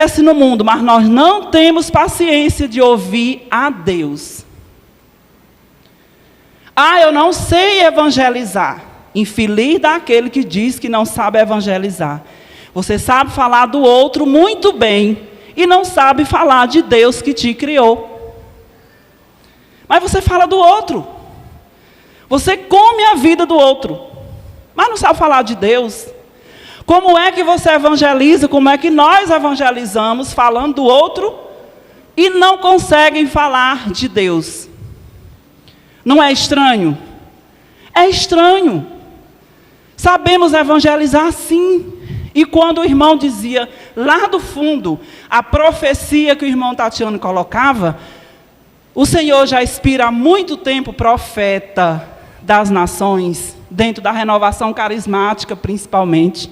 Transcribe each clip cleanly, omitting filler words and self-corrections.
acontece no mundo, mas nós não temos paciência de ouvir a Deus. Eu não sei evangelizar. Infeliz daquele que diz que não sabe evangelizar. Você sabe falar do outro muito bem e não sabe falar de Deus que te criou. Mas você fala do outro. Você come a vida do outro, mas não sabe falar de Deus. Como é que você evangeliza? Como é que nós evangelizamos falando do outro e não conseguem falar de Deus? Não é estranho? É estranho. Sabemos evangelizar sim. E quando o irmão dizia, lá do fundo, a profecia que o irmão Tatiano colocava, o Senhor já inspira há muito tempo profeta das nações, dentro da renovação carismática principalmente.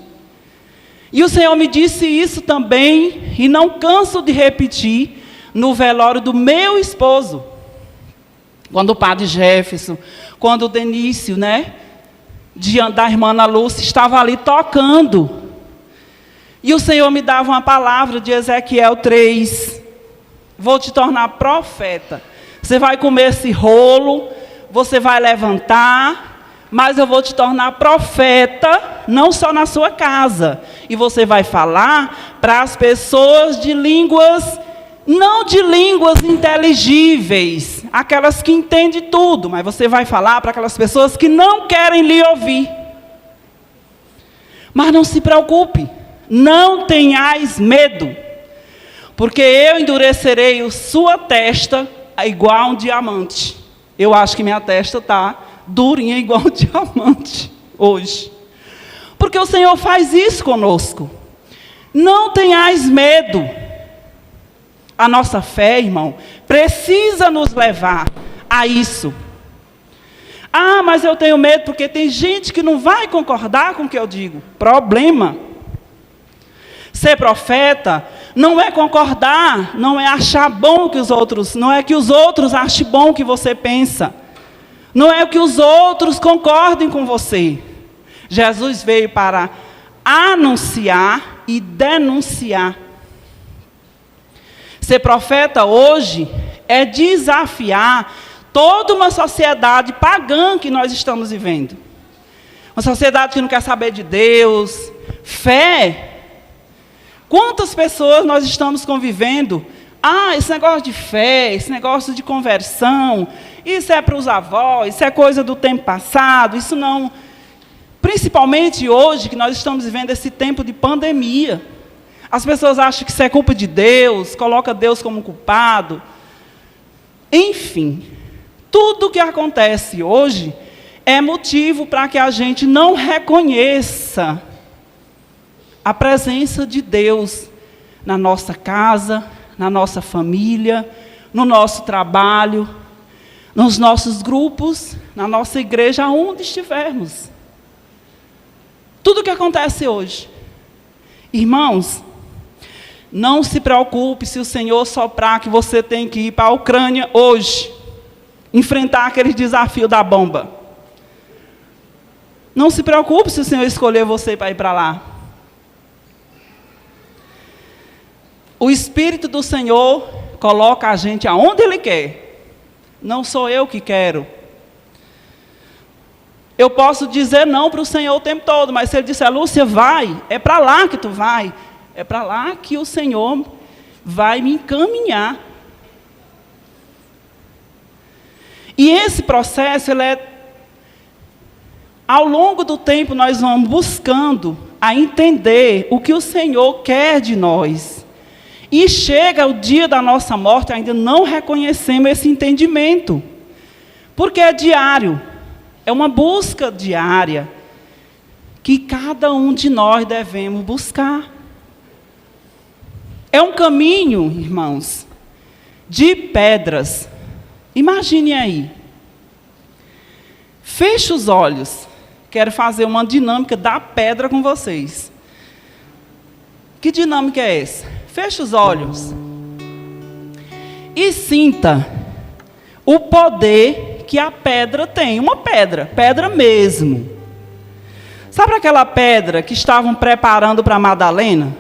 E o Senhor me disse isso também, e não canso de repetir, no velório do meu esposo. Quando o padre Jefferson, quando o Denício, diante da irmã Ana Lúcia, estava ali tocando. E o Senhor me dava uma palavra de Ezequiel 3. Vou te tornar profeta. Você vai comer esse rolo, você vai levantar, mas eu vou te tornar profeta, não só na sua casa. E você vai falar para as pessoas de línguas, não de línguas inteligíveis, aquelas que entendem tudo, mas você vai falar para aquelas pessoas que não querem lhe ouvir. Mas não se preocupe, não tenhais medo, porque eu endurecerei a sua testa igual a um diamante. Eu acho que minha testa está durinha igual um diamante hoje. Porque o Senhor faz isso conosco. Não tenhais medo. A nossa fé, irmão, precisa nos levar a isso. Mas eu tenho medo porque tem gente que não vai concordar com o que eu digo. Problema. Ser profeta não é concordar, não é achar bom que os outros, não é que os outros achem bom o que você pensa. Não é que os outros concordem com você. Jesus veio para anunciar e denunciar. Ser profeta hoje é desafiar toda uma sociedade pagã que nós estamos vivendo. Uma sociedade que não quer saber de Deus, fé. Quantas pessoas nós estamos convivendo? Esse negócio de fé, esse negócio de conversão, isso é para os avós, isso é coisa do tempo passado, isso não... Principalmente hoje, que nós estamos vivendo esse tempo de pandemia. As pessoas acham que isso é culpa de Deus, coloca Deus como culpado. Enfim, tudo que acontece hoje é motivo para que a gente não reconheça a presença de Deus na nossa casa, na nossa família, no nosso trabalho, nos nossos grupos, na nossa igreja, aonde estivermos. Tudo que acontece hoje. Irmãos, não se preocupe se o Senhor soprar que você tem que ir para a Ucrânia hoje, enfrentar aquele desafio da bomba. Não se preocupe se o Senhor escolher você para ir para lá. O Espírito do Senhor coloca a gente aonde Ele quer. Não sou eu que quero. Eu posso dizer não para o Senhor o tempo todo, mas se Ele disser, Lúcia, vai, é para lá que tu vai. É para lá que o Senhor vai me encaminhar. E esse processo, ao longo do tempo, nós vamos buscando a entender o que o Senhor quer de nós. E chega o dia da nossa morte, ainda não reconhecemos esse entendimento. Porque é diário. É uma busca diária que cada um de nós devemos buscar. É um caminho, irmãos, de pedras. Imagine aí. Feche os olhos. Quero fazer uma dinâmica da pedra com vocês. Que dinâmica é essa? Feche os olhos. E sinta o poder que a pedra tem. Uma pedra mesmo. Sabe aquela pedra que estavam preparando para Madalena?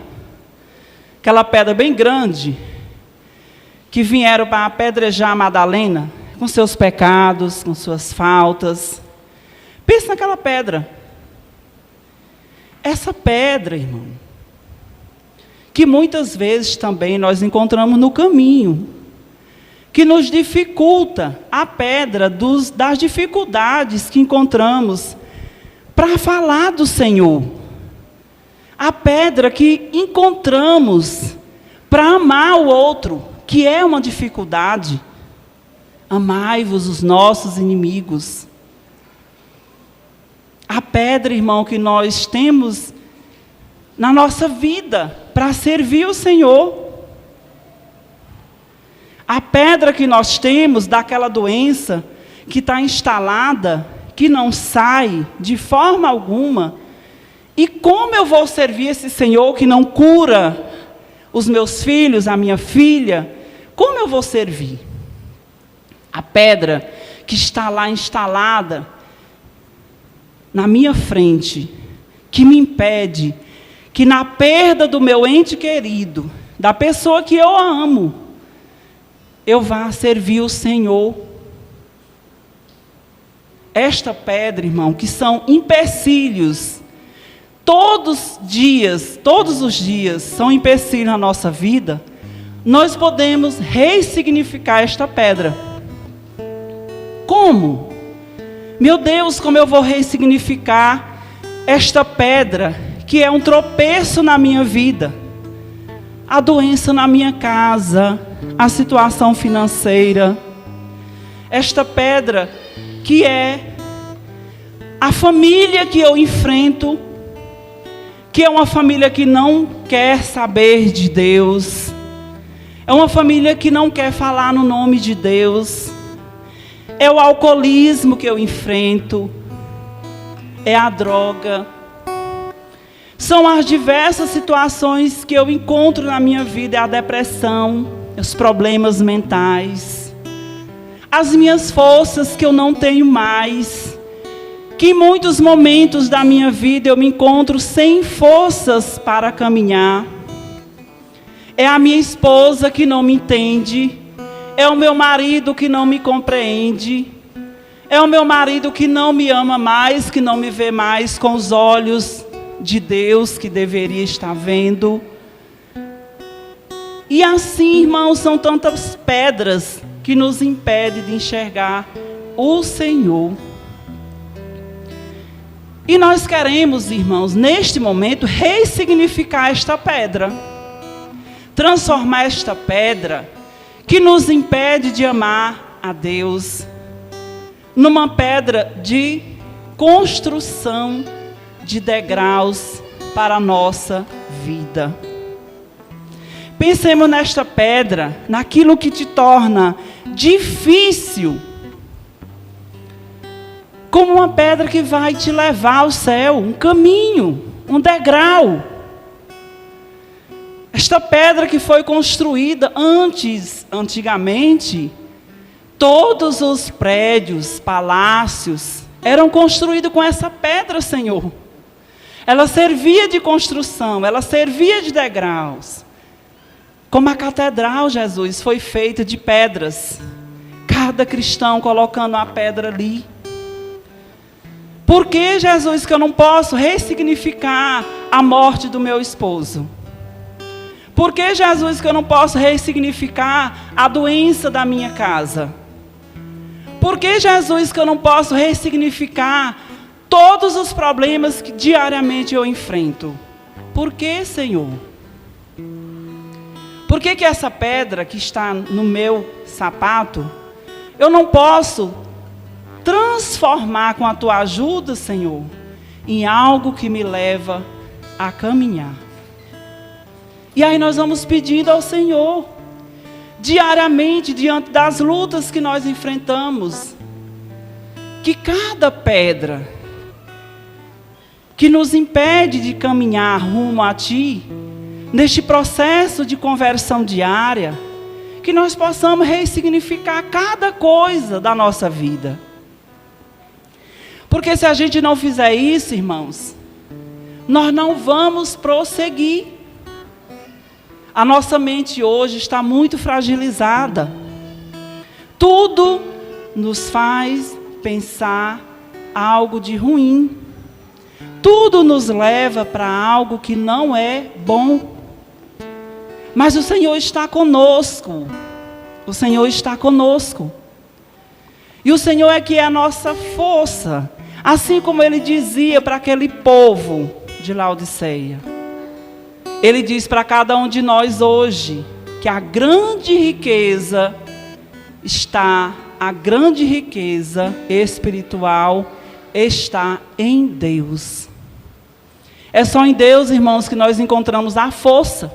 aquela pedra bem grande, que vieram para apedrejar Madalena, com seus pecados, com suas faltas. Pensa naquela pedra. Essa pedra, irmão, que muitas vezes também nós encontramos no caminho, que nos dificulta, a pedra das dificuldades que encontramos para falar do Senhor. A pedra que encontramos para amar o outro, que é uma dificuldade. Amai-vos os nossos inimigos. A pedra, irmão, que nós temos na nossa vida para servir o Senhor. A pedra que nós temos daquela doença que está instalada, que não sai de forma alguma. E como eu vou servir esse Senhor que não cura os meus filhos, a minha filha? Como eu vou servir? A pedra que está lá instalada na minha frente, que me impede que na perda do meu ente querido, da pessoa que eu amo, eu vá servir o Senhor. Esta pedra, irmão, que são empecilhos, todos os dias são empecilhos na nossa vida, nós podemos ressignificar esta pedra. Como? Meu Deus, como eu vou ressignificar esta pedra, que é um tropeço na minha vida? A doença na minha casa, a situação financeira. Esta pedra que é a família que eu enfrento, que é uma família que não quer saber de Deus. É uma família que não quer falar no nome de Deus. É o alcoolismo que eu enfrento. É a droga. São as diversas situações que eu encontro na minha vida. É a depressão, os problemas mentais. As minhas forças que eu não tenho mais. Que em muitos momentos da minha vida eu me encontro sem forças para caminhar. É a minha esposa que não me entende. É o meu marido que não me compreende. É o meu marido que não me ama mais, que não me vê mais com os olhos de Deus que deveria estar vendo. E assim, irmãos, são tantas pedras que nos impedem de enxergar o Senhor. E nós queremos, irmãos, neste momento, ressignificar esta pedra. Transformar esta pedra que nos impede de amar a Deus numa pedra de construção de degraus para a nossa vida. Pensemos nesta pedra, naquilo que te torna difícil, como uma pedra que vai te levar ao céu, um caminho, um degrau. Esta pedra que foi construída antigamente, todos os prédios, palácios, eram construídos com essa pedra, Senhor. Ela servia de construção, ela servia de degraus. Como a catedral, Jesus, foi feita de pedras. Cada cristão colocando uma pedra ali. Por que, Jesus, que eu não posso ressignificar a morte do meu esposo? Por que, Jesus, que eu não posso ressignificar a doença da minha casa? Por que, Jesus, que eu não posso ressignificar todos os problemas que diariamente eu enfrento? Por que, Senhor? Por que essa pedra que está no meu sapato, eu não posso transformar com a tua ajuda, Senhor, em algo que me leva a caminhar? E aí nós vamos pedindo ao Senhor, diariamente, diante das lutas que nós enfrentamos, que cada pedra que nos impede de caminhar rumo a Ti, neste processo de conversão diária, que nós possamos ressignificar cada coisa da nossa vida. Porque se a gente não fizer isso, irmãos, nós não vamos prosseguir. A nossa mente hoje está muito fragilizada. Tudo nos faz pensar algo de ruim. Tudo nos leva para algo que não é bom. Mas o Senhor está conosco. O Senhor está conosco. E o Senhor é que é a nossa força. Assim como Ele dizia para aquele povo de Laodiceia. Ele diz para cada um de nós hoje que a grande riqueza espiritual está em Deus. É só em Deus, irmãos, que nós encontramos a força.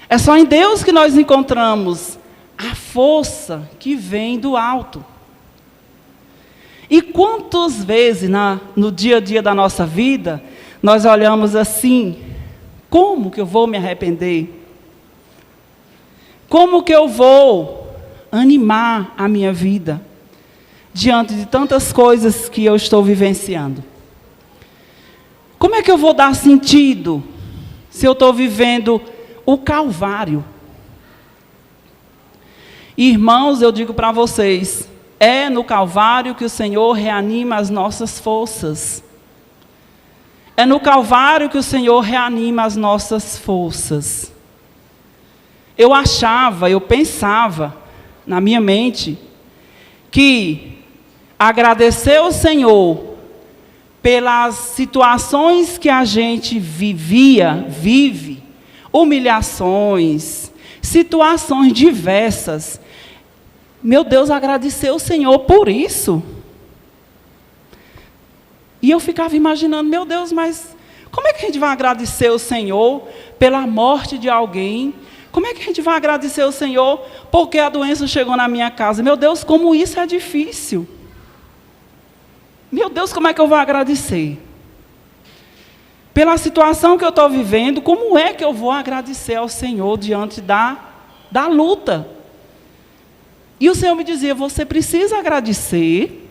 É só em Deus que nós encontramos a força que vem do alto. E quantas vezes no dia a dia da nossa vida, nós olhamos assim: como que eu vou me arrepender? Como que eu vou animar a minha vida diante de tantas coisas que eu estou vivenciando? Como é que eu vou dar sentido se eu estou vivendo o Calvário? Irmãos, eu digo para vocês, é no Calvário que o Senhor reanima as nossas forças. É no Calvário que o Senhor reanima as nossas forças. Eu pensava na minha mente que agradecer ao Senhor pelas situações que a gente vive, humilhações, situações diversas. Meu Deus, agradecer ao Senhor por isso. E eu ficava imaginando, meu Deus, mas como é que a gente vai agradecer ao Senhor pela morte de alguém? Como é que a gente vai agradecer ao Senhor porque a doença chegou na minha casa? Meu Deus, como isso é difícil. Meu Deus, como é que eu vou agradecer? Pela situação que eu estou vivendo, como é que eu vou agradecer ao Senhor diante da luta? E o Senhor me dizia, você precisa agradecer,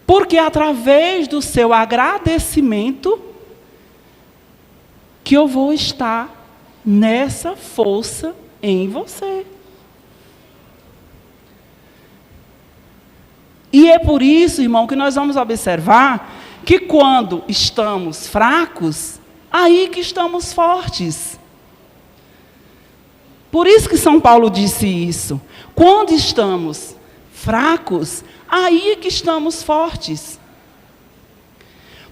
porque através do seu agradecimento, que eu vou estar nessa força em você. E é por isso, irmão, que nós vamos observar que quando estamos fracos, aí que estamos fortes. Por isso que São Paulo disse isso. Quando estamos fracos, aí que estamos fortes.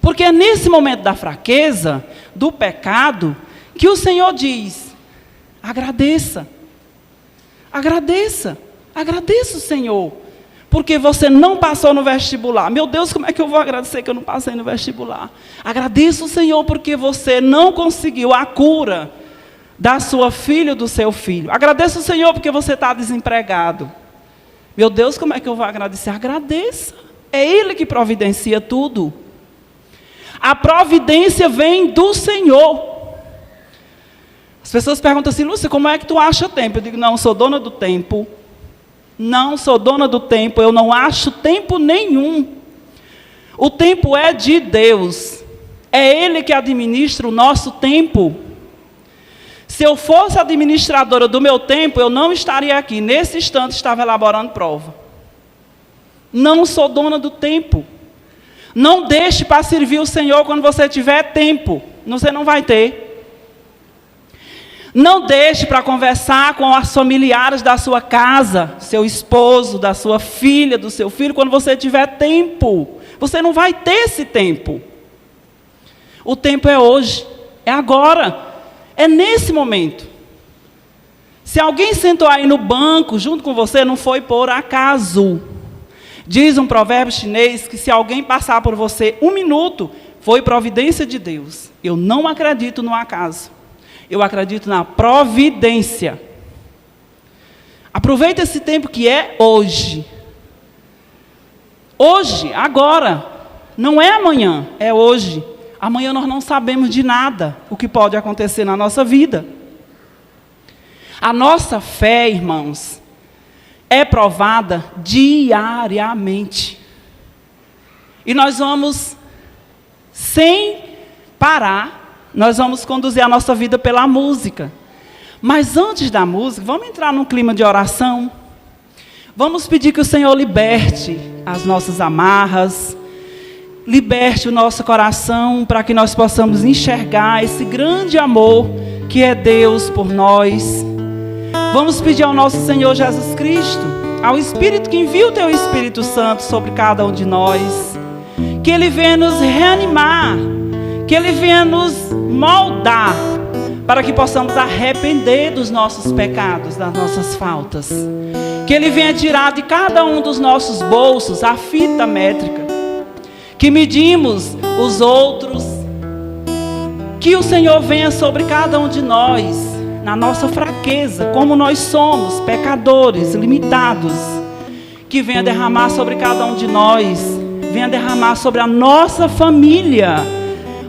Porque é nesse momento da fraqueza, do pecado, que o Senhor diz, agradeça. Agradeça. Agradeça o Senhor. Porque você não passou no vestibular. Meu Deus, como é que eu vou agradecer que eu não passei no vestibular? Agradeça o Senhor porque você não conseguiu a cura da sua filha ou do seu filho. Agradeça o Senhor porque você está desempregado. Meu Deus, como é que eu vou agradecer? Agradeça. É Ele que providencia tudo. A providência vem do Senhor. As pessoas perguntam assim, Lúcia, como é que tu acha tempo? Eu digo, não, sou dona do tempo. Não sou dona do tempo, eu não acho tempo nenhum. O tempo é de Deus. É Ele que administra o nosso tempo. Se eu fosse administradora do meu tempo, eu não estaria aqui. Nesse instante, estava elaborando prova. Não sou dona do tempo. Não deixe para servir o Senhor quando você tiver tempo. Você não vai ter. Não deixe para conversar com as familiares da sua casa, seu esposo, da sua filha, do seu filho, quando você tiver tempo. Você não vai ter esse tempo. O tempo é hoje, é agora. É nesse momento. Se alguém sentou aí no banco junto com você, não foi por acaso. Diz um provérbio chinês que se alguém passar por você 1 minuto, foi providência de Deus. Eu não acredito no acaso. Eu acredito na providência. Aproveita esse tempo que é hoje. Hoje, agora. Não é amanhã, é hoje. Amanhã nós não sabemos de nada o que pode acontecer na nossa vida. A nossa fé, irmãos, é provada diariamente. E nós vamos, sem parar, nós vamos conduzir a nossa vida pela música. Mas antes da música, vamos entrar num clima de oração. Vamos pedir que o Senhor liberte as nossas amarras, liberte o nosso coração para que nós possamos enxergar esse grande amor que é Deus por nós. Vamos pedir ao nosso Senhor Jesus Cristo, ao Espírito que envia o Teu Espírito Santo sobre cada um de nós, que Ele venha nos reanimar, que Ele venha nos moldar, para que possamos arrepender dos nossos pecados, das nossas faltas. Que Ele venha tirar de cada um dos nossos bolsos a fita métrica, que medimos os outros. Que o Senhor venha sobre cada um de nós, na nossa fraqueza, como nós somos, pecadores, limitados. Que venha derramar sobre cada um de nós, venha derramar sobre a nossa família.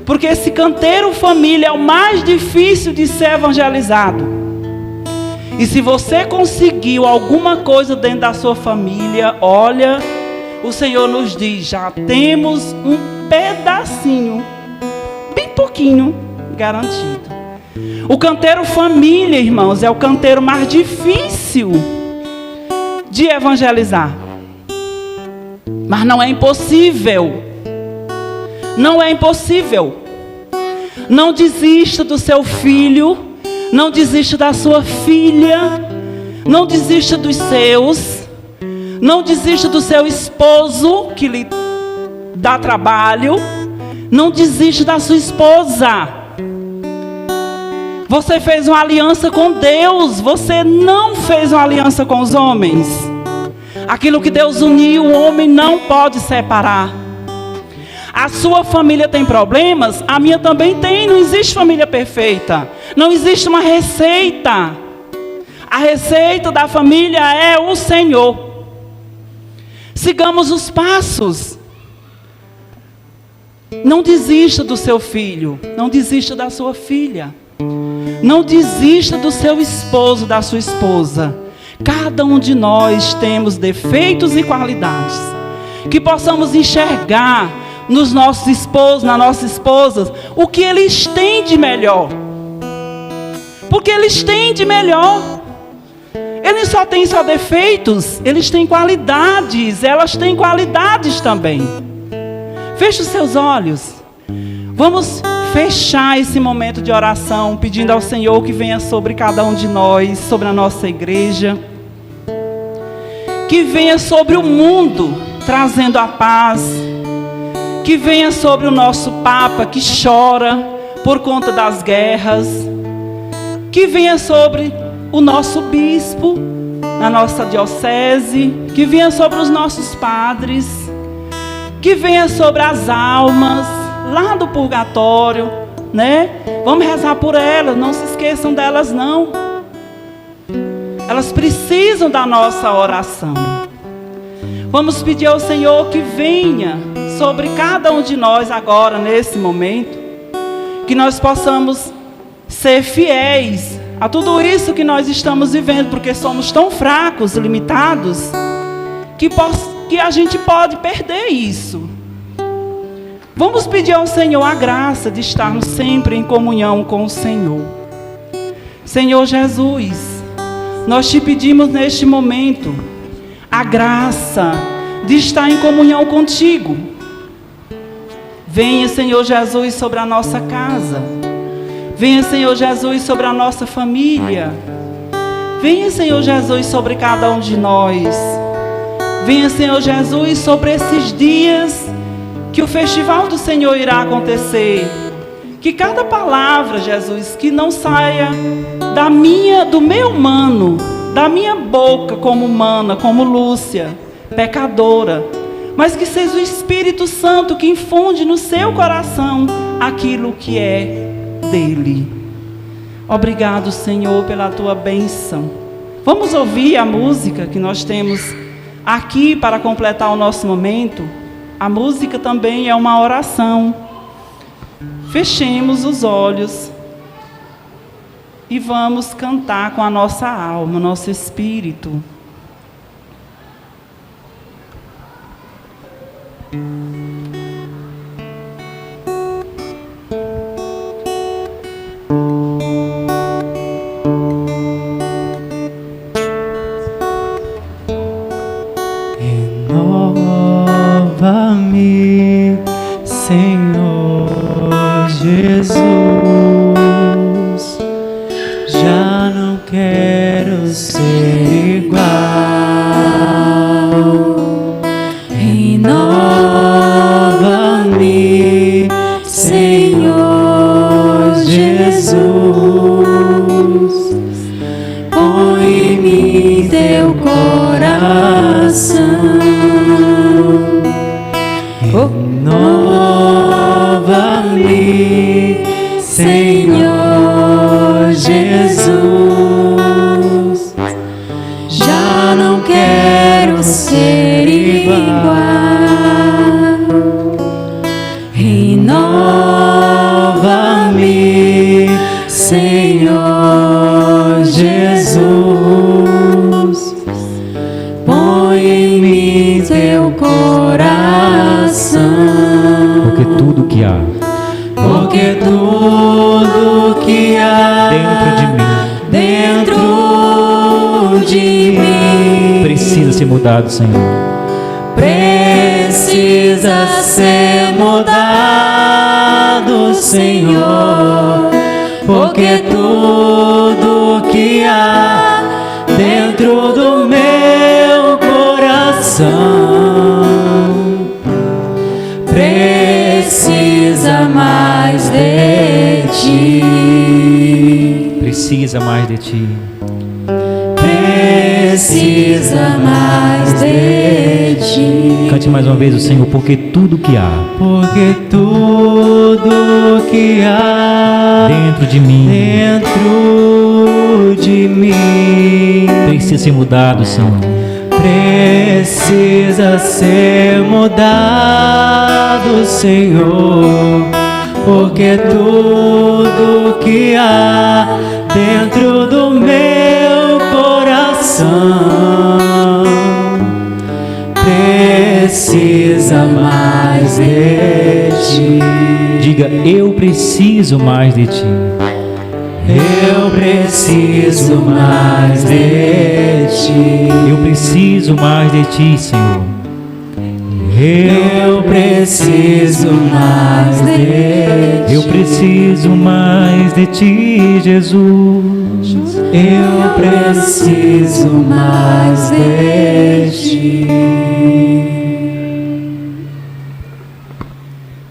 Porque esse canteiro família é o mais difícil de ser evangelizado. E se você conseguiu alguma coisa dentro da sua família, olha, o Senhor nos diz, já temos um pedacinho, bem pouquinho, garantido. O canteiro família, irmãos, é o canteiro mais difícil de evangelizar. Mas não é impossível. Não é impossível. Não desista do seu filho, não desista da sua filha, não desista dos seus, não desista do seu esposo que lhe dá trabalho, não desista da sua esposa. Você fez uma aliança com Deus, você não fez uma aliança com os homens. Aquilo que Deus uniu, o homem não pode separar. A sua família tem problemas, a minha também tem. Não existe família perfeita. Não existe uma receita. A receita da família é o Senhor. Sigamos os passos. Não desista do seu filho. Não desista da sua filha. Não desista do seu esposo, da sua esposa. Cada um de nós temos defeitos e qualidades. Que possamos enxergar nos nossos esposos, nas nossas esposas, o que eles têm de melhor. Porque eles têm de melhor. Eles só têm só defeitos, eles têm qualidades, elas têm qualidades também. Feche os seus olhos. Vamos fechar esse momento de oração, pedindo ao Senhor que venha sobre cada um de nós, sobre a nossa igreja. Que venha sobre o mundo, trazendo a paz. Que venha sobre o nosso Papa que chora por conta das guerras. Que venha sobre o nosso bispo na nossa diocese. Que venha sobre os nossos padres. Que venha sobre as almas lá do purgatório, né? Vamos rezar por elas, não se esqueçam delas não. Elas precisam da nossa oração. Vamos pedir ao Senhor que venha sobre cada um de nós agora, nesse momento, que nós possamos ser fiéis a tudo isso que nós estamos vivendo, porque somos tão fracos, limitados, que a gente pode perder isso. Vamos pedir ao Senhor a graça de estarmos sempre em comunhão com o Senhor. Senhor Jesus, nós te pedimos neste momento a graça de estar em comunhão contigo. Venha, Senhor Jesus, sobre a nossa casa. Venha, Senhor Jesus, sobre a nossa família. Venha, Senhor Jesus, sobre cada um de nós. Venha, Senhor Jesus, sobre esses dias que o festival do Senhor irá acontecer. Que cada palavra, Jesus, que não saia do meu humano, da minha boca como humana, como Lúcia, pecadora, mas que seja o Espírito Santo que infunde no seu coração aquilo que é dele. Obrigado, Senhor, pela tua bênção. Vamos ouvir a música que nós temos aqui para completar o nosso momento. A música também é uma oração. Fechemos os olhos e vamos cantar com a nossa alma, nosso espírito. quero ser igual. Renova-me, Senhor Jesus. Põe em mim teu coração. Renova-me, Senhor Jesus. Já não quero ser igual. Renova-me, Senhor Jesus. Põe em mim teu coração. Porque tudo que há Porque tudo que há dentro de mim precisa ser mudado, Senhor. precisa ser mudado, Senhor. Porque tudo que há dentro do meu coração precisa mais de ti. Precisa mais de ti. Precisa mais de ti. Cante mais uma vez o Senhor, porque tudo que há Porque tudo que há dentro de mim precisa ser mudado, Senhor. precisa ser mudado, Senhor. Porque tudo que há dentro do meu coração precisa mais de ti. Diga, eu preciso mais de ti. Eu preciso mais de ti. Eu preciso mais de ti, Senhor. Eu preciso mais de ti. Eu preciso mais de ti, Jesus. Eu preciso mais de ti.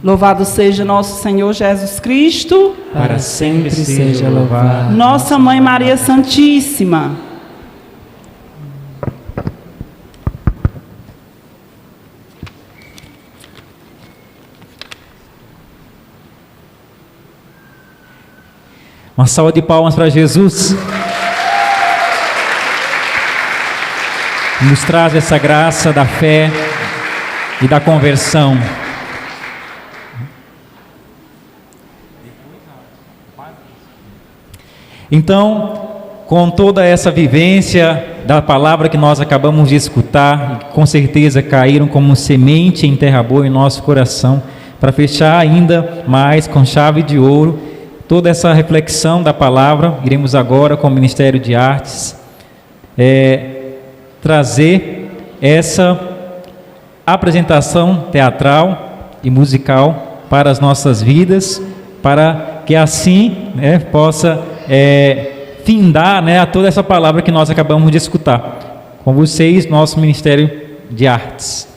Louvado seja nosso Senhor Jesus Cristo, Para sempre seja louvado. nossa Mãe Maria Santíssima. Uma salva de palmas para Jesus. Nos traz essa graça da fé e da conversão. Então, com toda essa vivência da palavra que nós acabamos de escutar, e com certeza caíram como semente em terra boa em nosso coração, para fechar ainda mais com chave de ouro toda essa reflexão da palavra, iremos agora com o Ministério de Artes trazer essa apresentação teatral e musical para as nossas vidas, para que assim possa findar a toda essa palavra que nós acabamos de escutar. Com vocês, nosso Ministério de Artes.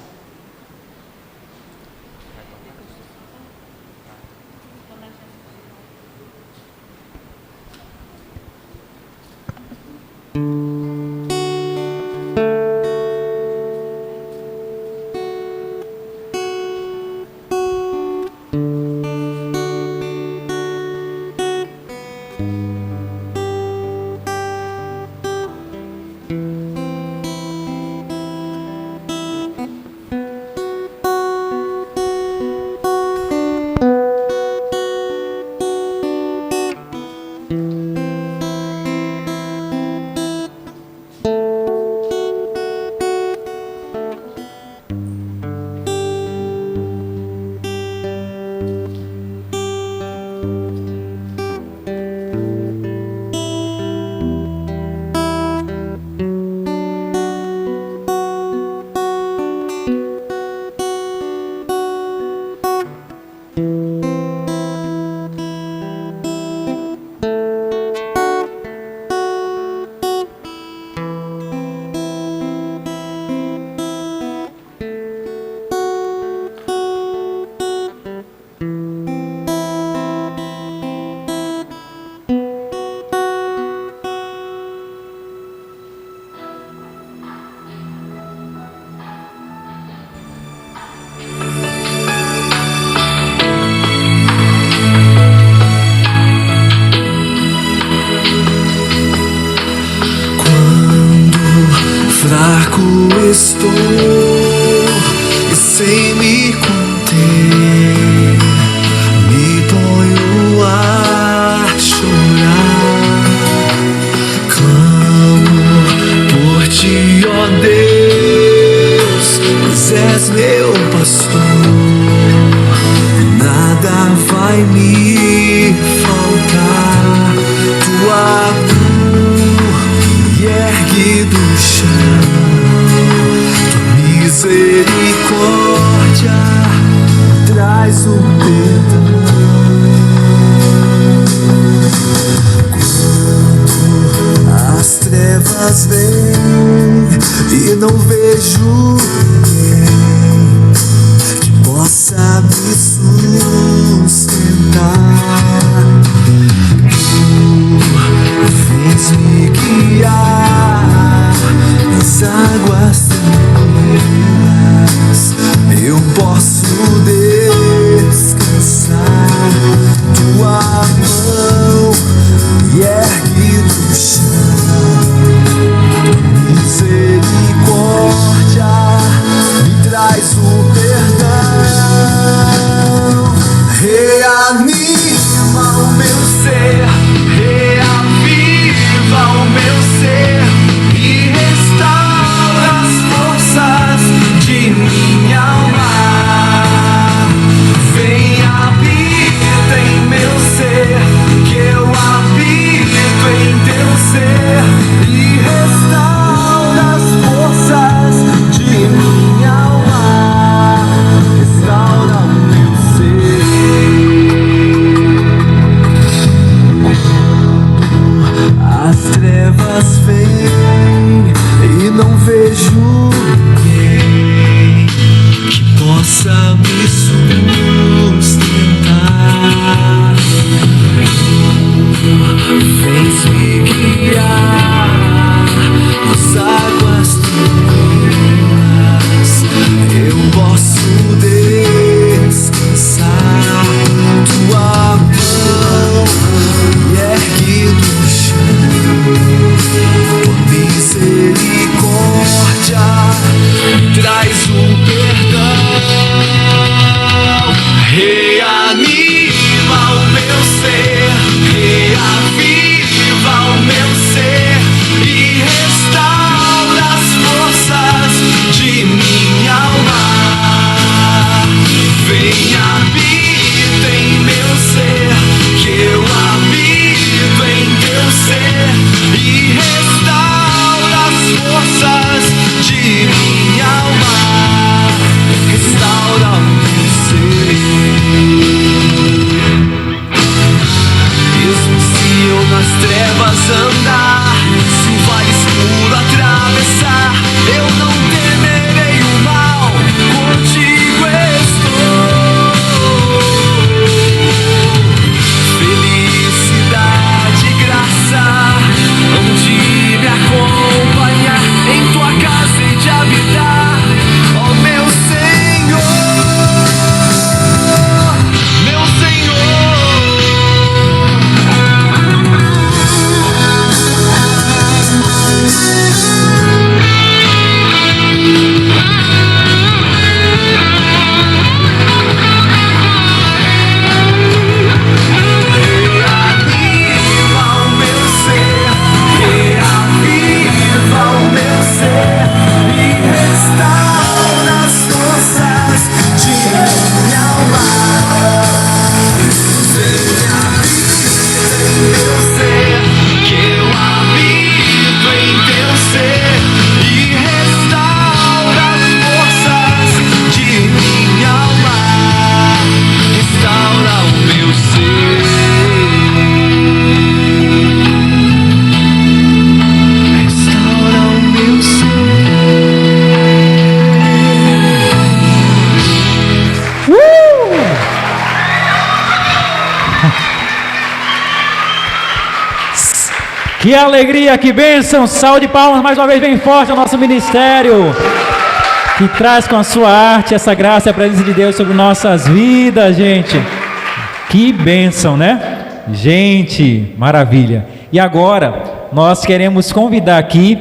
fraco estou e sem me conter, me ponho a chorar. Clamo por ti, ó Deus, pois és meu pastor, nada vai me faltar. Tua mão me ergue do chão, tua misericórdia traz o perdão. Quando as trevas vêm e não vejo ninguém que possa me sustentar, tu vens-me guiar nas águas tranquilas, eu posso descansar. Tua mão me ergue do chão, misericórdia me traz o perdão. Reanima o meu ser, reaviva o meu ser e restaura as forças de minha alma. Vem, habita em meu ser, que eu habito em teu ser e restaura as forças de minha alma. Restaura o meu ser. As trevas vêm e não vejo ninguém que possa me sustentar. Vens me guiar nas águas tranquilas, eu posso descansar. Tua mão me ergue do chão, tua misericórdia traz o perdão. Reanima o meu ser, reaviva o meu ser e restaura as forças de minha alma. Vem, habita em meu ser, que eu habito em teu ser e restaura as forças de minha alma. Restaura o meu ser. Mesmo se eu nas trevas andar, se o vale escuro atravessar, eu não temerei o mal, contigo estou. Felicidade e graça hão de me acompanhar, em tua casa e de habitar, ó meu Senhor, meu Senhor. Reaviva o meu ser, reaviva o meu ser e restaura as forças de minha alma. Vem, habita em meu ser, que eu habito em teu ser e restaura as forças de minha alma. Restaura o meu ser. Restaura o meu ser. Que alegria, que bênção! Salve de palmas mais uma vez bem forte ao nosso ministério, que traz com a sua arte essa graça e a presença de Deus sobre nossas vidas, gente. Que bênção, né? Gente, maravilha. E agora, nós queremos convidar aqui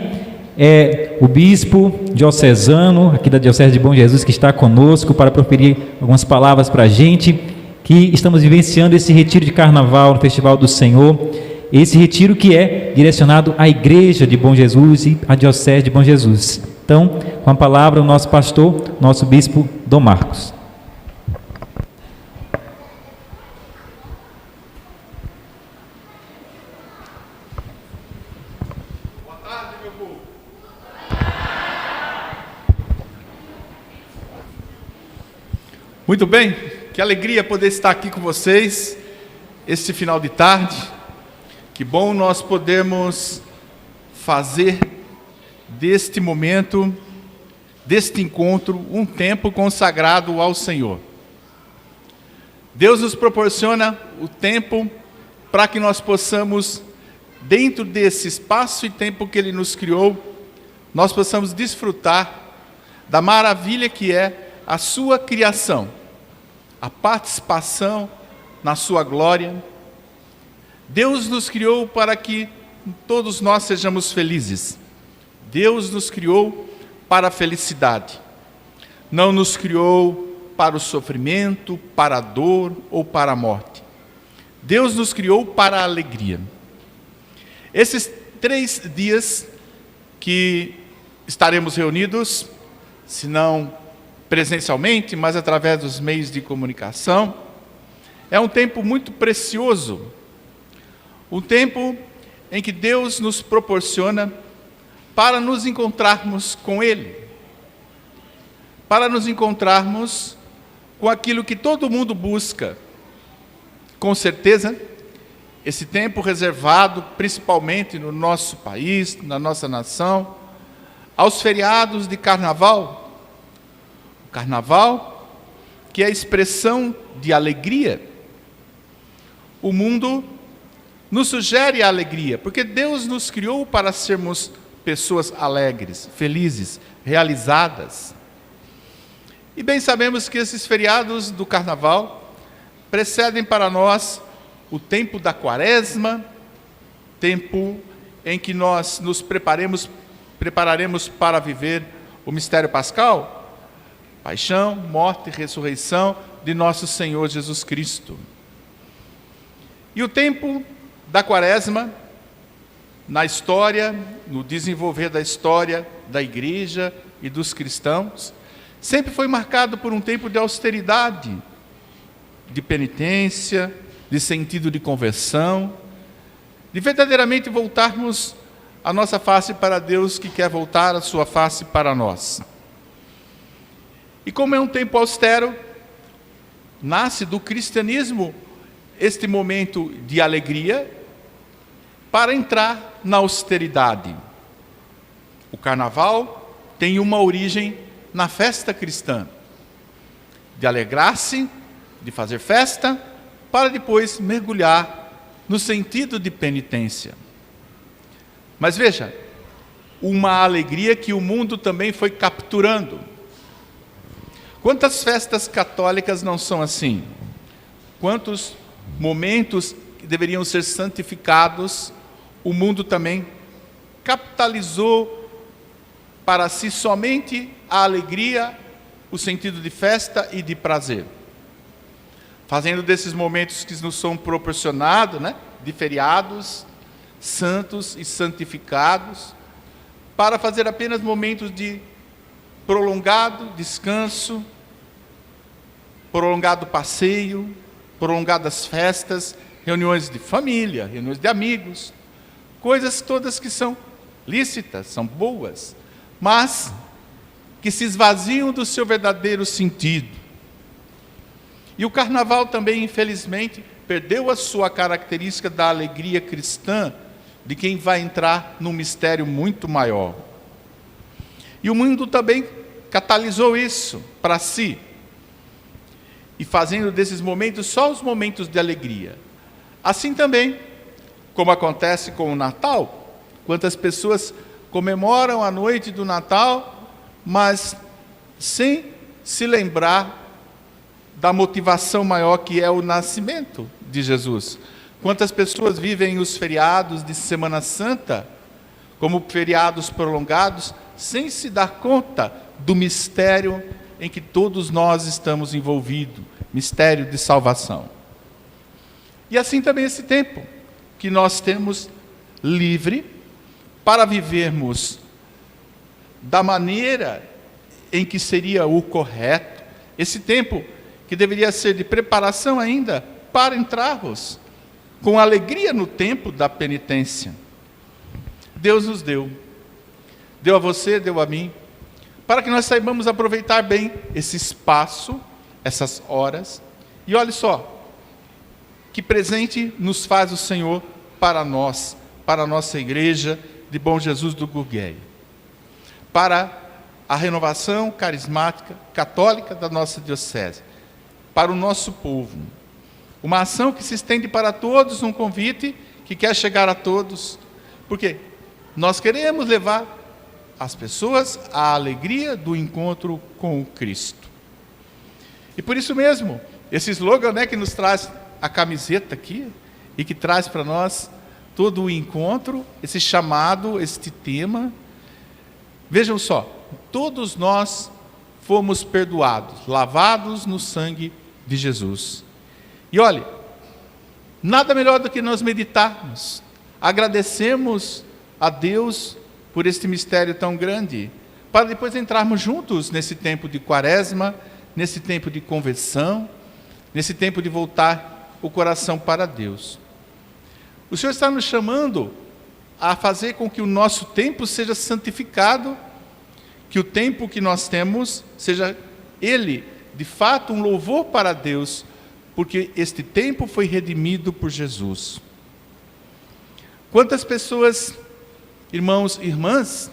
é o bispo diocesano, aqui da Diocese de Bom Jesus, que está conosco para proferir algumas palavras para a gente, que estamos vivenciando esse retiro de carnaval no Festival do Senhor, esse retiro que é direcionado à Igreja de Bom Jesus e à Diocese de Bom Jesus. Então, com a palavra, o nosso pastor, nosso bispo Dom Marcos. Boa tarde, meu povo. Muito bem, que alegria poder estar aqui com vocês este final de tarde. Que bom nós podemos fazer deste momento, deste encontro, um tempo consagrado ao Senhor. Deus nos proporciona o tempo para que nós possamos, dentro desse espaço e tempo que Ele nos criou, nós possamos desfrutar da maravilha que é a sua criação, a participação na sua glória. Deus nos criou para que todos nós sejamos felizes. Deus nos criou para a felicidade. Não nos criou para o sofrimento, para a dor ou para a morte. Deus nos criou para a alegria. Esses 3 dias que estaremos reunidos, se não presencialmente, mas através dos meios de comunicação, é um tempo muito precioso, um tempo em que Deus nos proporciona para nos encontrarmos com Ele, para nos encontrarmos com aquilo que todo mundo busca. Com certeza, esse tempo reservado, principalmente no nosso país, na nossa nação, aos feriados de carnaval. O carnaval, que é a expressão de alegria. O mundo nos sugere a alegria, porque Deus nos criou para sermos pessoas alegres, felizes, realizadas. E bem sabemos que esses feriados do carnaval precedem para nós o tempo da quaresma, tempo em que nós nos prepararemos para viver o mistério pascal, paixão, morte e ressurreição de nosso Senhor Jesus Cristo. E o tempo da quaresma, na história, no desenvolver da história da igreja e dos cristãos, sempre foi marcado por um tempo de austeridade, de penitência, de sentido de conversão, de verdadeiramente voltarmos a nossa face para Deus, que quer voltar a sua face para nós. E como é um tempo austero, nasce do cristianismo este momento de alegria para entrar na austeridade. O carnaval tem uma origem na festa cristã, de alegrar-se, de fazer festa, para depois mergulhar no sentido de penitência. Mas veja, uma alegria que o mundo também foi capturando. Quantas festas católicas não são assim? Quantos momentos que deveriam ser santificados, o mundo também capitalizou para si somente a alegria, o sentido de festa e de prazer. Fazendo desses momentos que nos são proporcionados, de feriados, santos e santificados, para fazer apenas momentos de prolongado descanso, prolongado passeio, prolongadas festas, reuniões de família, reuniões de amigos, coisas todas que são lícitas, são boas, mas que se esvaziam do seu verdadeiro sentido. E o carnaval também, infelizmente, perdeu a sua característica da alegria cristã, de quem vai entrar num mistério muito maior. E o mundo também catalisou isso para si, e fazendo desses momentos só os momentos de alegria. Assim também, como acontece com o Natal, quantas pessoas comemoram a noite do Natal, mas sem se lembrar da motivação maior que é o nascimento de Jesus. Quantas pessoas vivem os feriados de Semana Santa como feriados prolongados, sem se dar conta do mistério em que todos nós estamos envolvidos, mistério de salvação. E assim também esse tempo que nós temos livre para vivermos da maneira em que seria o correto, esse tempo que deveria ser de preparação ainda para entrarmos com alegria no tempo da penitência. Deus nos deu a você, deu a mim, para que nós saibamos aproveitar bem esse espaço, essas horas. E olhe só, que presente nos faz o Senhor para nós, para a nossa igreja de Bom Jesus do Gurgueia, para a renovação carismática católica da nossa diocese, para o nosso povo. Uma ação que se estende para todos, um convite que quer chegar a todos, porque nós queremos levar as pessoas à alegria do encontro com o Cristo. E por isso mesmo, esse slogan, né, que nos traz a camiseta aqui, e que traz para nós todo o encontro, esse chamado, este tema. Vejam só, todos nós fomos perdoados, lavados no sangue de Jesus. E olhe, nada melhor do que nós meditarmos, agradecermos a Deus por este mistério tão grande, para depois entrarmos juntos nesse tempo de quaresma, nesse tempo de conversão, nesse tempo de voltar o coração para Deus. O Senhor está nos chamando a fazer com que o nosso tempo seja santificado, que o tempo que nós temos seja ele, de fato, um louvor para Deus, porque este tempo foi redimido por Jesus. Quantas pessoas, irmãos e irmãs,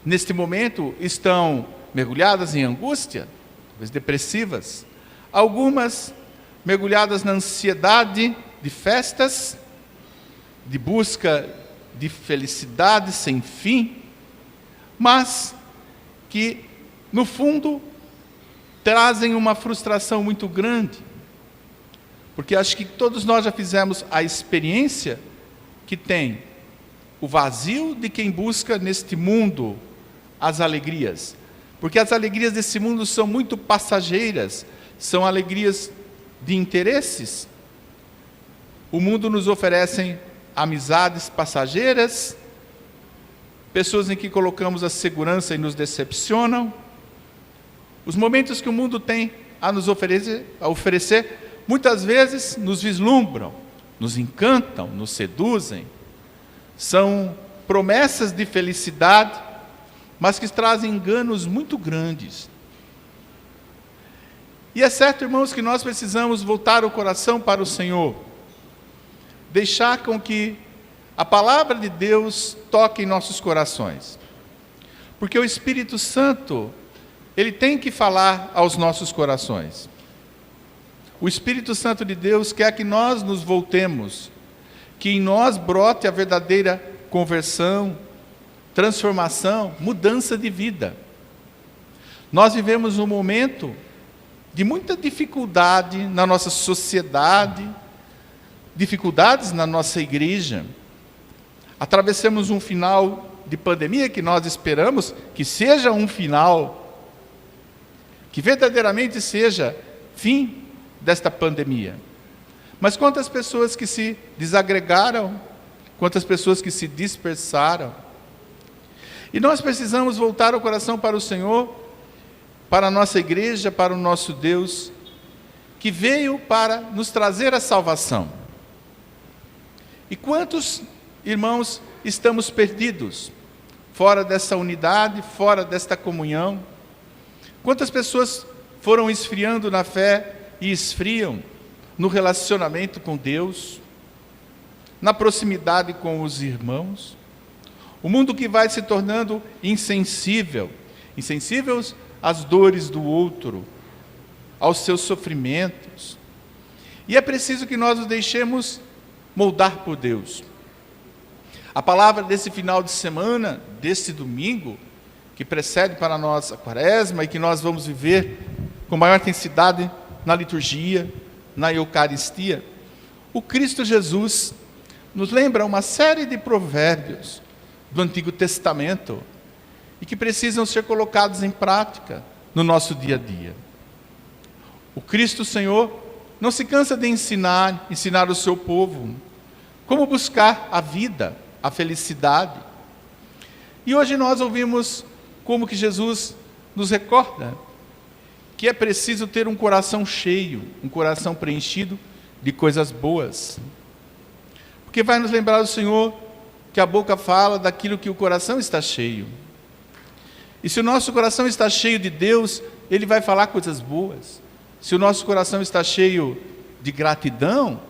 neste momento estão mergulhadas em angústia, talvez depressivas, algumas mergulhadas na ansiedade de festas, de busca de felicidade sem fim, mas que, no fundo, trazem uma frustração muito grande, porque acho que todos nós já fizemos a experiência que tem o vazio de quem busca neste mundo as alegrias, porque as alegrias desse mundo são muito passageiras, são alegrias de interesses. O mundo nos oferece amizades passageiras, pessoas em que colocamos a segurança e nos decepcionam. Os momentos que o mundo tem a nos oferecer, muitas vezes nos vislumbram, nos encantam, nos seduzem. São promessas de felicidade, mas que trazem enganos muito grandes. E é certo, irmãos, que nós precisamos voltar o coração para o Senhor, deixar com que a palavra de Deus toque em nossos corações, porque o Espírito Santo, ele tem que falar aos nossos corações. O Espírito Santo de Deus quer que nós nos voltemos, que em nós brote a verdadeira conversão, transformação, mudança de vida. Nós vivemos um momento de muita dificuldade na nossa sociedade, dificuldades na nossa igreja. Atravessamos um final de pandemia que nós esperamos que seja um final, que verdadeiramente seja fim desta pandemia. Mas quantas pessoas que se desagregaram, quantas pessoas que se dispersaram. E nós precisamos voltar o coração para o Senhor, para a nossa igreja, para o nosso Deus, que veio para nos trazer a salvação. E quantos, irmãos, estamos perdidos, fora dessa unidade, fora desta comunhão? Quantas pessoas foram esfriando na fé e esfriam no relacionamento com Deus, na proximidade com os irmãos? O mundo que vai se tornando insensíveis às dores do outro, aos seus sofrimentos. E é preciso que nós nos deixemos moldar por Deus. A palavra desse final de semana, desse domingo, que precede para nós a quaresma e que nós vamos viver com maior intensidade na liturgia, na Eucaristia, o Cristo Jesus nos lembra uma série de provérbios do Antigo Testamento e que precisam ser colocados em prática no nosso dia a dia. O Cristo Senhor não se cansa de ensinar o seu povo como buscar a vida, a felicidade. E hoje nós ouvimos como que Jesus nos recorda que é preciso ter um coração cheio, um coração preenchido de coisas boas. Porque vai nos lembrar o Senhor que a boca fala daquilo que o coração está cheio. E se o nosso coração está cheio de Deus, Ele vai falar coisas boas. Se o nosso coração está cheio de gratidão,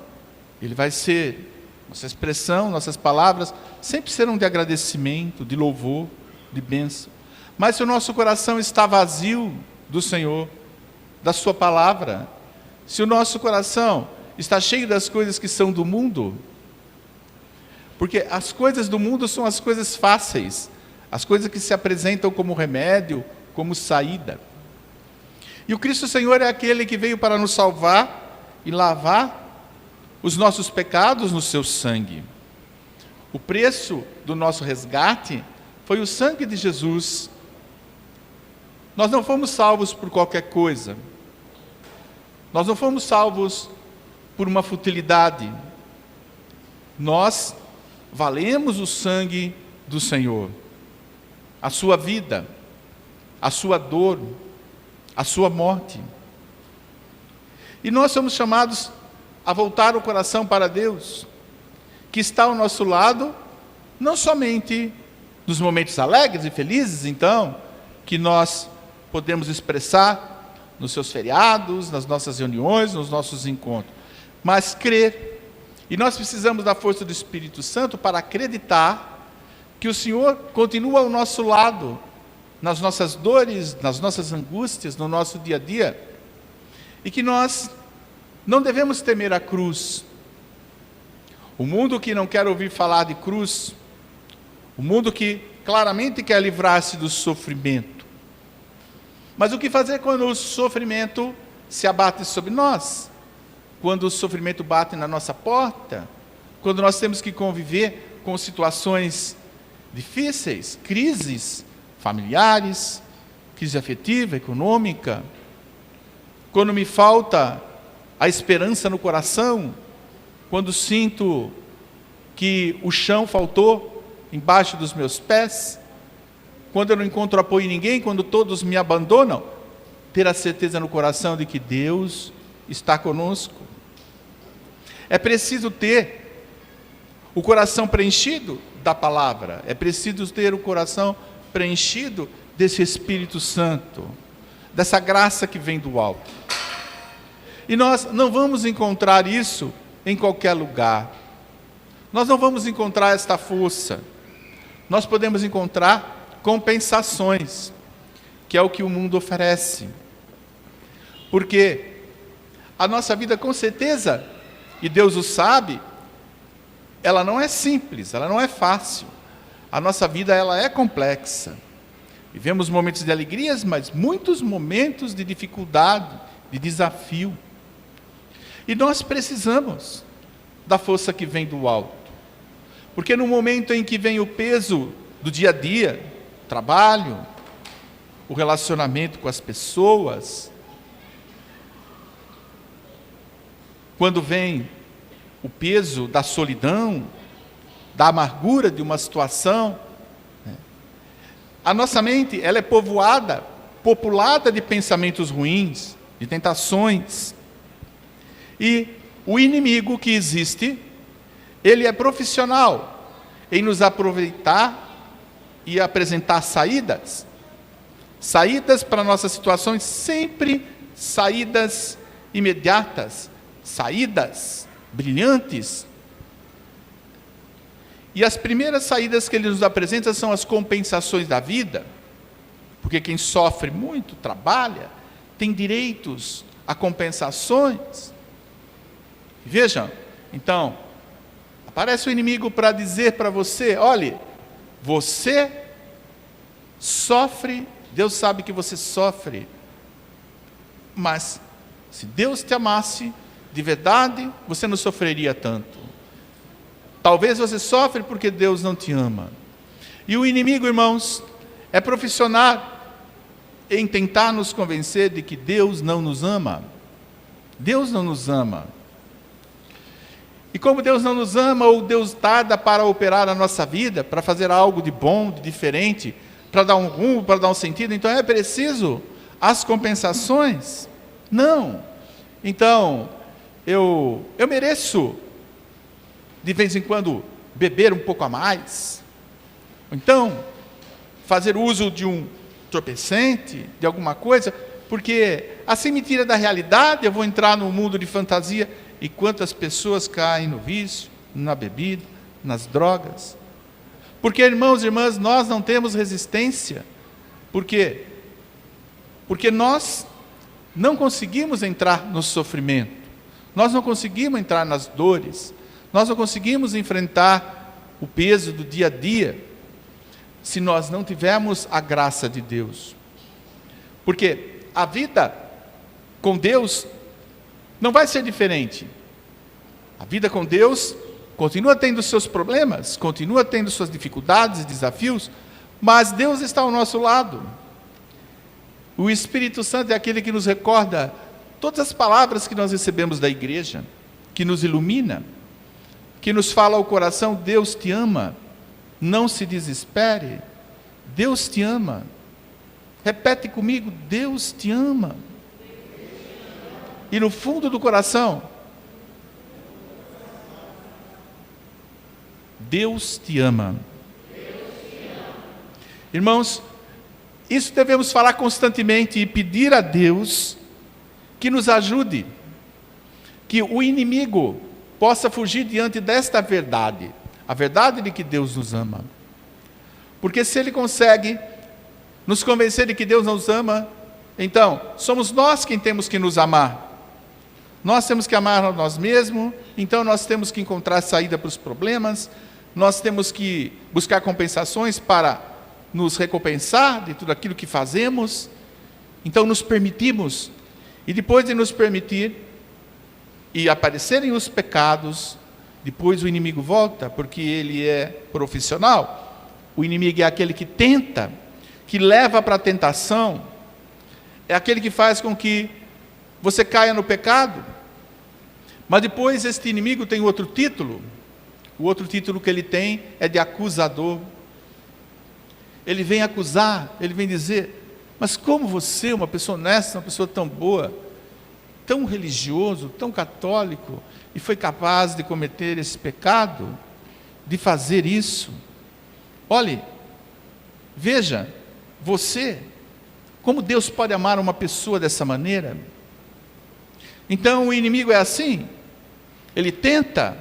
ele vai ser, nossa expressão, nossas palavras, sempre serão de agradecimento, de louvor, de bênção. Mas se o nosso coração está vazio do Senhor, da sua palavra, se o nosso coração está cheio das coisas que são do mundo, porque as coisas do mundo são as coisas fáceis, as coisas que se apresentam como remédio, como saída. E o Cristo Senhor é aquele que veio para nos salvar e lavar os nossos pecados no seu sangue. O preço do nosso resgate foi o sangue de Jesus. Nós não fomos salvos por qualquer coisa. Nós não fomos salvos por uma futilidade. Nós valemos o sangue do Senhor. A sua vida, a sua dor, a sua morte. E nós somos chamados a voltar o coração para Deus, que está ao nosso lado, não somente nos momentos alegres e felizes, então, que nós podemos expressar nos seus feriados, nas nossas reuniões, nos nossos encontros, mas crer. E nós precisamos da força do Espírito Santo para acreditar que o Senhor continua ao nosso lado, nas nossas dores, nas nossas angústias, no nosso dia a dia, e que nós não devemos temer a cruz. O mundo que não quer ouvir falar de cruz, o mundo que claramente quer livrar-se do sofrimento. Mas o que fazer quando o sofrimento se abate sobre nós? Quando o sofrimento bate na nossa porta? Quando nós temos que conviver com situações difíceis, crises familiares, crise afetiva, econômica, quando me falta a esperança no coração, quando sinto que o chão faltou embaixo dos meus pés, quando eu não encontro apoio em ninguém, quando todos me abandonam, ter a certeza no coração de que Deus está conosco. É preciso ter o coração preenchido da palavra, é preciso ter o coração preenchido desse Espírito Santo, dessa graça que vem do alto. E nós não vamos encontrar isso em qualquer lugar. Nós não vamos encontrar esta força. Nós podemos encontrar compensações, que é o que o mundo oferece. Porque a nossa vida, com certeza, e Deus o sabe, ela não é simples, ela não é fácil. A nossa vida, ela é complexa. Vivemos momentos de alegrias, mas muitos momentos de dificuldade, de desafio. E nós precisamos da força que vem do alto. Porque no momento em que vem o peso do dia a dia, o trabalho, o relacionamento com as pessoas, quando vem o peso da solidão, da amargura de uma situação, a nossa mente, ela é populada de pensamentos ruins, de tentações. E o inimigo que existe, ele é profissional em nos aproveitar e apresentar saídas para nossas situações, sempre saídas imediatas, saídas brilhantes. E as primeiras saídas que ele nos apresenta são as compensações da vida, porque quem sofre muito, trabalha, tem direitos a compensações. Vejam, então, aparece o inimigo para dizer para você, olhe, você sofre, Deus sabe que você sofre, mas se Deus te amasse de verdade, você não sofreria tanto. Talvez você sofre porque Deus não te ama. E o inimigo, irmãos, é profissional em tentar nos convencer de que Deus não nos ama. Deus não nos ama. E como Deus não nos ama, ou Deus tarda para operar na nossa vida, para fazer algo de bom, de diferente, para dar um rumo, para dar um sentido, então é preciso as compensações? Não. Então, eu mereço, de vez em quando, beber um pouco a mais. Então, fazer uso de um entorpecente, de alguma coisa, porque assim me tira da realidade, eu vou entrar no mundo de fantasia. E quantas pessoas caem no vício, na bebida, nas drogas? Porque, irmãos e irmãs, nós não temos resistência. Por quê? Porque nós não conseguimos entrar no sofrimento, nós não conseguimos entrar nas dores, nós não conseguimos enfrentar o peso do dia a dia, se nós não tivermos a graça de Deus. Porque a vida com Deus não vai ser diferente. A vida com Deus continua tendo seus problemas, continua tendo suas dificuldades e desafios, mas Deus está ao nosso lado. O Espírito Santo é aquele que nos recorda todas as palavras que nós recebemos da igreja, que nos ilumina, que nos fala ao coração: Deus te ama, não se desespere, Deus te ama. Repete comigo: Deus te ama. E no fundo do coração, Deus te ama. Irmãos, isso devemos falar constantemente e pedir a Deus que nos ajude, que o inimigo possa fugir diante desta verdade, a verdade de que Deus nos ama. Porque se ele consegue nos convencer de que Deus nos ama, então somos nós quem temos que nos amar. Nós temos que amar a nós mesmos, então nós temos que encontrar saída para os problemas, nós temos que buscar compensações para nos recompensar de tudo aquilo que fazemos. Então nos permitimos, e depois de nos permitir, e aparecerem os pecados, depois o inimigo volta, porque ele é profissional. O inimigo é aquele que tenta, que leva para a tentação, é aquele que faz com que você caia no pecado. Mas depois este inimigo tem outro título. O outro título que ele tem é de acusador. Ele vem acusar, ele vem dizer: mas como você, uma pessoa honesta, uma pessoa tão boa, tão religioso, tão católico, e foi capaz de cometer esse pecado, de fazer isso? Olhe, veja, você, como Deus pode amar uma pessoa dessa maneira? Então o inimigo é assim, ele tenta,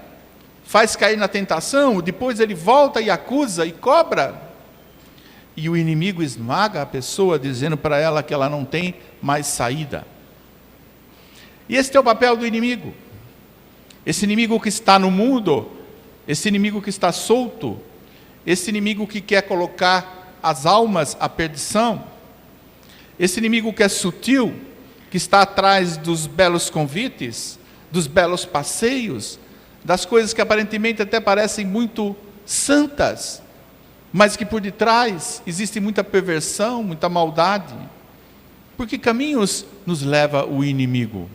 faz cair na tentação, depois ele volta e acusa e cobra, e o inimigo esmaga a pessoa, dizendo para ela que ela não tem mais saída. E esse é o papel do inimigo, esse inimigo que está no mundo, esse inimigo que está solto, esse inimigo que quer colocar as almas à perdição, esse inimigo que é sutil, que está atrás dos belos convites, dos belos passeios, das coisas que aparentemente até parecem muito santas, mas que por detrás existe muita perversão, muita maldade. Por que caminhos nos leva o inimigo?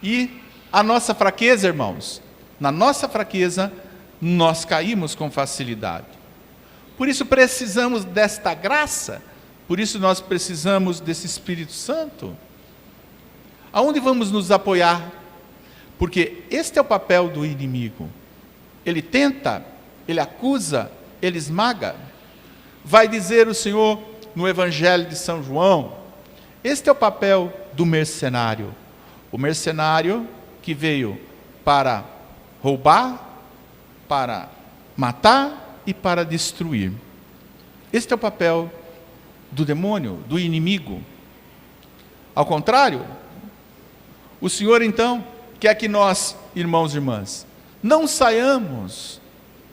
E a nossa fraqueza, irmãos, na nossa fraqueza, nós caímos com facilidade. Por isso precisamos desta graça, por isso nós precisamos desse Espírito Santo. Aonde vamos nos apoiar? Porque este é o papel do inimigo. Ele tenta, ele acusa, ele esmaga. Vai dizer o Senhor no Evangelho de São João: este é o papel do mercenário. O mercenário que veio para roubar, para matar e para destruir. Este é o papel do demônio, do inimigo. Ao contrário, o Senhor então quer que nós, irmãos e irmãs, não saiamos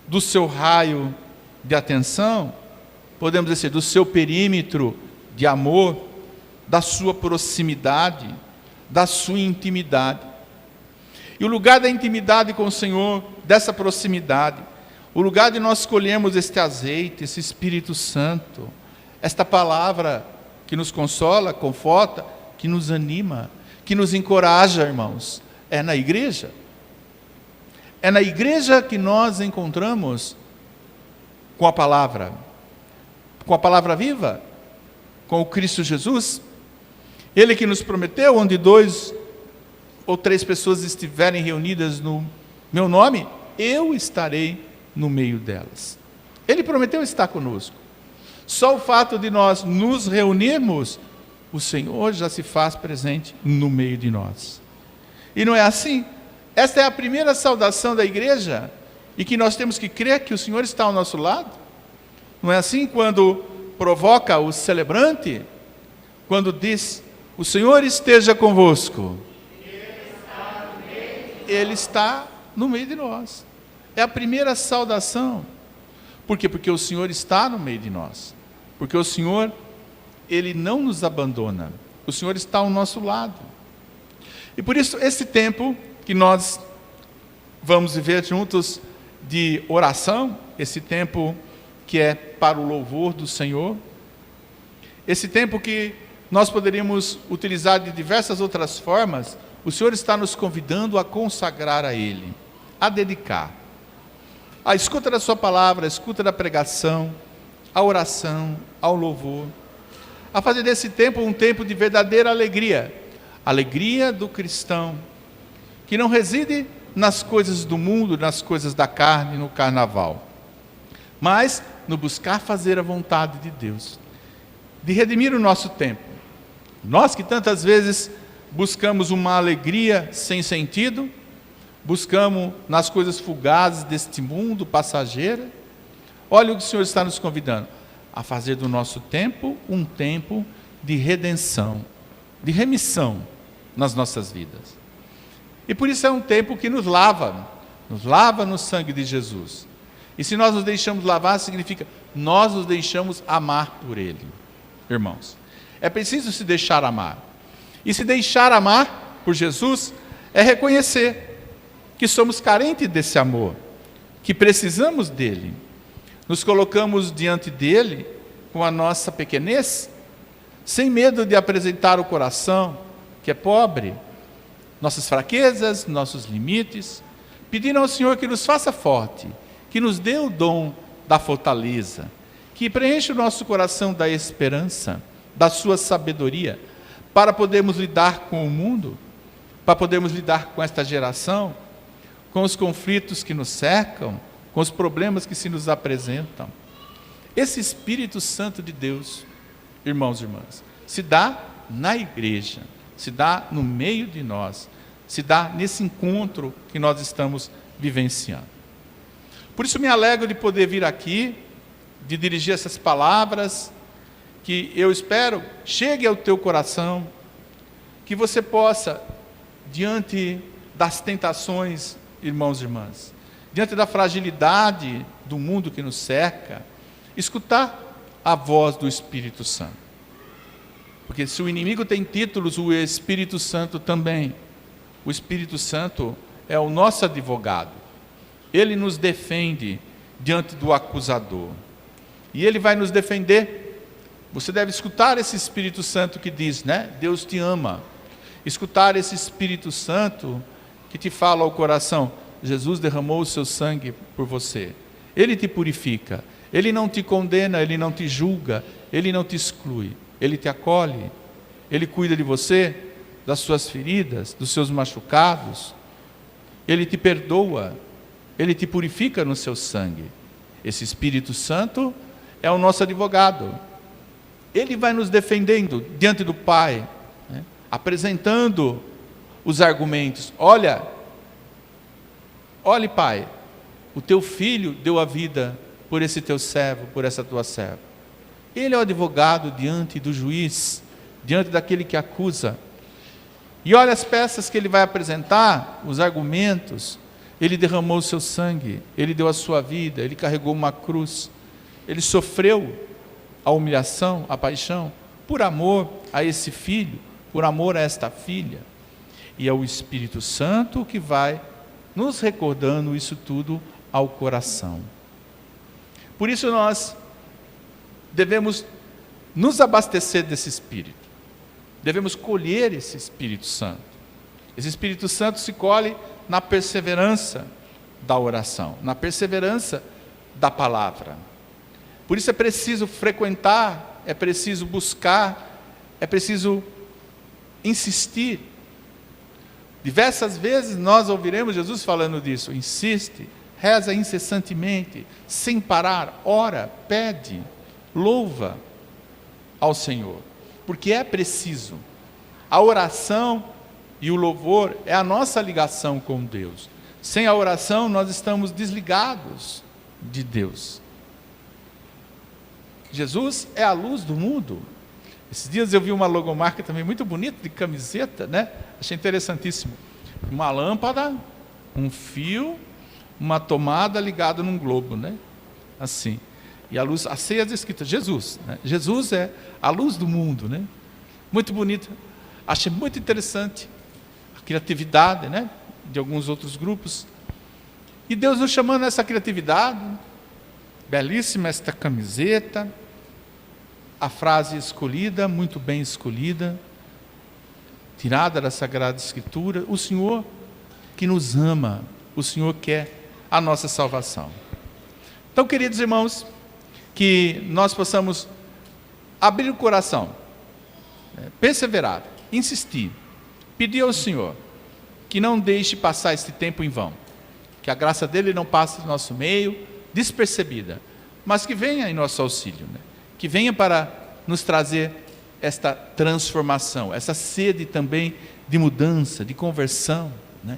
do seu raio de atenção, podemos dizer, do seu perímetro de amor, da sua proximidade, da sua intimidade. E o lugar da intimidade com o Senhor, dessa proximidade, o lugar de nós escolhermos este azeite, esse Espírito Santo, esta palavra que nos consola, conforta, que nos anima, que nos encoraja, irmãos, é na igreja. É na igreja que nós encontramos com a palavra viva, com o Cristo Jesus. Ele que nos prometeu, onde 2 ou 3 pessoas estiverem reunidas no meu nome, eu estarei no meio delas. Ele prometeu estar conosco. Só o fato de nós nos reunirmos, o Senhor já se faz presente no meio de nós. E não é assim? Esta é a primeira saudação da igreja, e que nós temos que crer que o Senhor está ao nosso lado. Não é assim quando provoca o celebrante, quando diz, o Senhor esteja convosco. Ele está no meio de nós. É a primeira saudação. Por quê? Porque o Senhor está no meio de nós. Porque o Senhor, Ele não nos abandona. O Senhor está ao nosso lado. E por isso, esse tempo que nós vamos viver juntos de oração, esse tempo que é para o louvor do Senhor, esse tempo que nós poderíamos utilizar de diversas outras formas, o Senhor está nos convidando a consagrar a Ele, a dedicar. A escuta da sua palavra, a escuta da pregação, a oração, ao louvor, a fazer desse tempo um tempo de verdadeira alegria, alegria do cristão, que não reside nas coisas do mundo, nas coisas da carne, no carnaval, mas no buscar fazer a vontade de Deus, de redimir o nosso tempo. Nós que tantas vezes buscamos uma alegria sem sentido, buscamos nas coisas fugazes deste mundo, passageira. Olha o que o Senhor está nos convidando, a fazer do nosso tempo um tempo de redenção, de remissão nas nossas vidas. E por isso é um tempo que nos lava no sangue de Jesus. E se nós nos deixamos lavar, significa nós nos deixamos amar por Ele. Irmãos, é preciso se deixar amar. E se deixar amar por Jesus é reconhecer que somos carentes desse amor, que precisamos dele. Nos colocamos diante dele com a nossa pequenez, sem medo de apresentar o coração, que é pobre, nossas fraquezas, nossos limites, pedindo ao Senhor que nos faça forte, que nos dê o dom da fortaleza, que preencha o nosso coração da esperança, da sua sabedoria, para podermos lidar com o mundo, para podermos lidar com esta geração, com os conflitos que nos cercam, com os problemas que se nos apresentam. Esse Espírito Santo de Deus, irmãos e irmãs, se dá na igreja, se dá no meio de nós, se dá nesse encontro que nós estamos vivenciando. Por isso me alegro de poder vir aqui, de dirigir essas palavras, que eu espero chegue ao teu coração, que você possa, diante das tentações, irmãos e irmãs, diante da fragilidade do mundo que nos cerca, escutar a voz do Espírito Santo. Porque se o inimigo tem títulos, o Espírito Santo também. O Espírito Santo é o nosso advogado. Ele nos defende diante do acusador. E ele vai nos defender. Você deve escutar esse Espírito Santo que diz, né? Deus te ama. Escutar esse Espírito Santo que te fala ao coração, Jesus derramou o seu sangue por você. Ele te purifica. Ele não te condena, Ele não te julga, Ele não te exclui. Ele te acolhe. Ele cuida de você, das suas feridas, dos seus machucados. Ele te perdoa. Ele te purifica no seu sangue. Esse Espírito Santo é o nosso advogado. Ele vai nos defendendo diante do Pai, né? Apresentando os argumentos. Olha, Pai, o teu filho deu a vida por esse teu servo, por essa tua serva. Ele é o advogado diante do juiz, diante daquele que acusa. E olha as peças que ele vai apresentar, os argumentos. Ele derramou o seu sangue, ele deu a sua vida, ele carregou uma cruz, ele sofreu a humilhação, a paixão, por amor a esse filho, por amor a esta filha. E é o Espírito Santo que vai nos recordando isso tudo ao coração. Por isso nós devemos nos abastecer desse Espírito. Devemos colher esse Espírito Santo. Esse Espírito Santo se colhe na perseverança da oração, na perseverança da palavra. Por isso é preciso frequentar, é preciso buscar, é preciso insistir. Diversas vezes nós ouviremos Jesus falando disso. Insiste, reza incessantemente, sem parar, ora, pede, louva ao Senhor. Porque é preciso. A oração e o louvor é a nossa ligação com Deus. Sem a oração nós estamos desligados de Deus. Jesus é a luz do mundo. Esses dias eu vi uma logomarca também muito bonita de camiseta, né? Achei interessantíssimo. Uma lâmpada, um fio, uma tomada ligada num globo, né? Assim. E a luz, a ceia escrita Jesus, né? Jesus é a luz do mundo, né? Muito bonita. Achei muito interessante a criatividade, né? De alguns outros grupos. E Deus nos chamando nessa criatividade. Belíssima esta camiseta. A frase escolhida, muito bem escolhida, tirada da Sagrada Escritura. O Senhor que nos ama, o Senhor quer a nossa salvação. Então, queridos irmãos, que nós possamos abrir o coração, perseverar, insistir, pedir ao Senhor que não deixe passar este tempo em vão, que a graça dele não passe no nosso meio, despercebida, mas que venha em nosso auxílio, né? Que venha para nos trazer esta transformação, essa sede também de mudança, de conversão, né?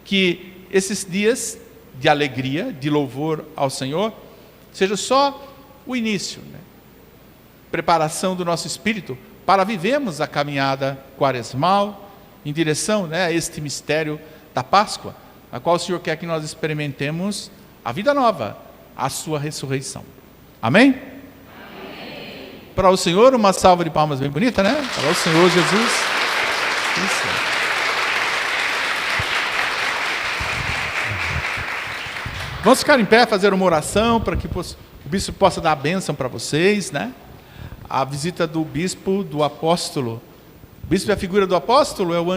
Que esses dias de alegria, de louvor ao Senhor, seja só o início, né? Preparação do nosso espírito para vivermos a caminhada quaresmal em direção, né, a este mistério da Páscoa, a qual o Senhor quer que nós experimentemos a vida nova, a sua ressurreição. Amém? Para o Senhor, uma salva de palmas bem bonita, né? Para o Senhor Jesus. Isso. Vamos ficar em pé, fazer uma oração para que o bispo possa dar a bênção para vocês, né? A visita do bispo, do apóstolo. O bispo é a figura do apóstolo, é o